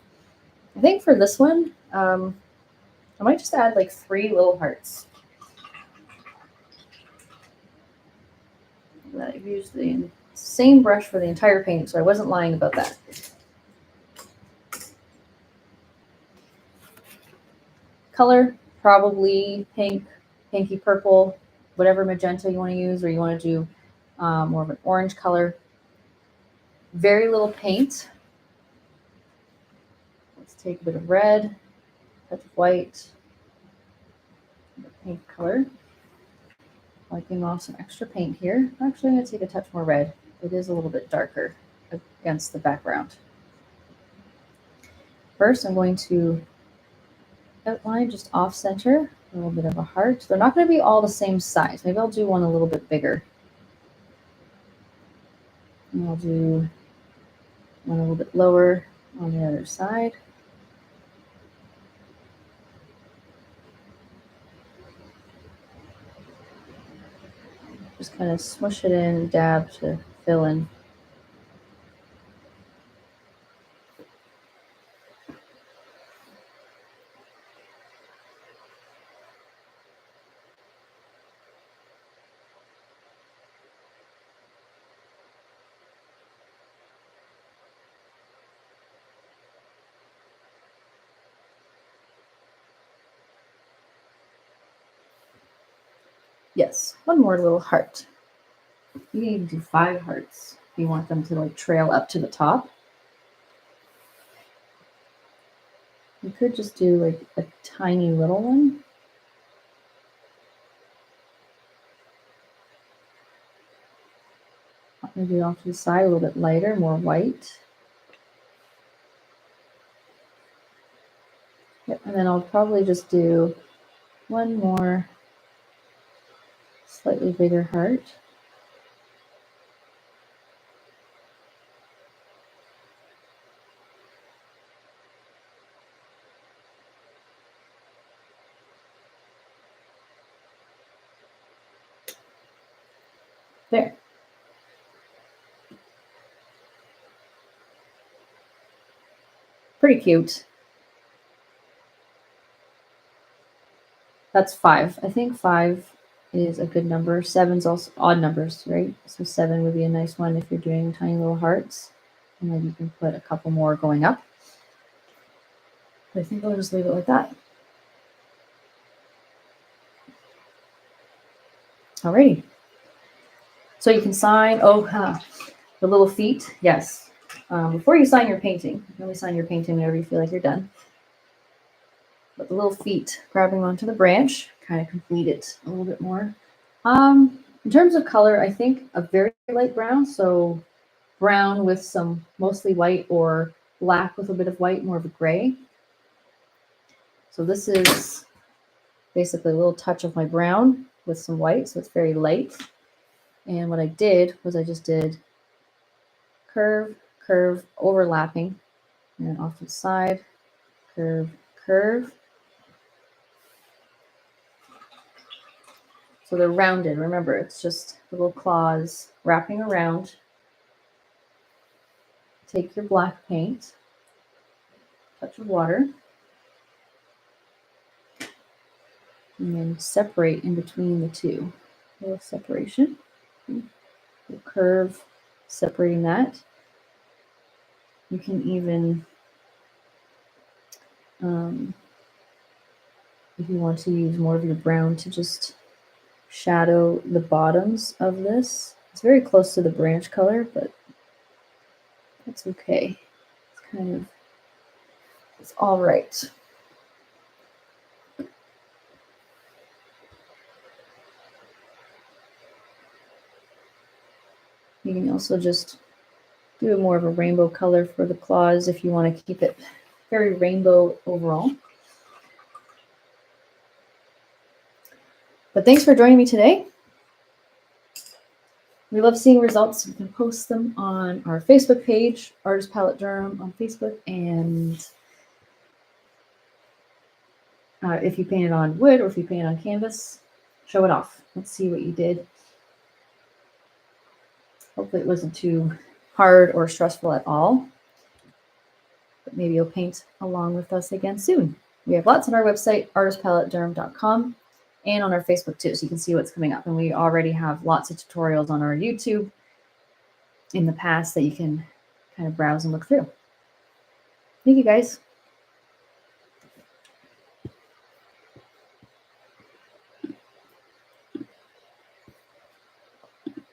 Speaker 1: I think for this one, I might just add like 3 little hearts. I've used the same brush for the entire painting, so I wasn't lying about that. Color, probably pink, pinky purple, whatever magenta you want to use, or you want to do more of an orange color. Very little paint. Let's take a bit of red, touch of white, pink color. Wiping off some extra paint here. Actually, I'm going to take a touch more red. It is a little bit darker against the background. First, I'm going to outline just off center, a little bit of a heart. They're not going to be all the same size. Maybe I'll do one a little bit bigger. And I'll do one a little bit lower on the other side. Just kind of smush it in, dab to fill in. Yes, one more little heart. You can even do 5 hearts if you want them to like trail up to the top. You could just do like a tiny little one. Maybe off to the side, a little bit lighter, more white. Yep, and then I'll probably just do one more slightly bigger heart. There. pretty cute. That's 5. I think 5 is a good number. 7's also odd numbers, right? So 7 would be a nice one if you're doing tiny little hearts. And then you can put a couple more going up. But I think I'll just leave it like that. Alrighty. So you can sign, the little feet, yes. Before you sign your painting, you can only sign your painting whenever you feel like you're done. But the little feet grabbing onto the branch kind of complete it a little bit more. In terms of color, I think a very light brown, so brown with some mostly white or black with a bit of white, more of a gray. So this is basically a little touch of my brown with some white, so it's very light. And what I did was I just did curve, curve, overlapping, and then off to the side, curve, curve. So they're rounded. Remember, it's just little claws wrapping around. Take your black paint, touch of water, and then separate in between the two. A little separation. The curve, separating that. You can even, if you want to use more of your brown to just shadow the bottoms of this. It's very close to the branch color, but that's okay. It's all right. You can also just do more of a rainbow color for the claws if you want to keep it very rainbow overall. But thanks for joining me today. We love seeing results. We can post them on our Facebook page, Artist Palette Durham on Facebook, and if you painted on wood or if you painted on canvas, show it off. Let's see what you did. Hopefully it wasn't too hard or stressful at all. But maybe you'll paint along with us again soon. We have lots on our website, artistpalettedurham.com, and on our Facebook too, so you can see what's coming up. And we already have lots of tutorials on our YouTube in the past that you can kind of browse and look through. Thank you, guys.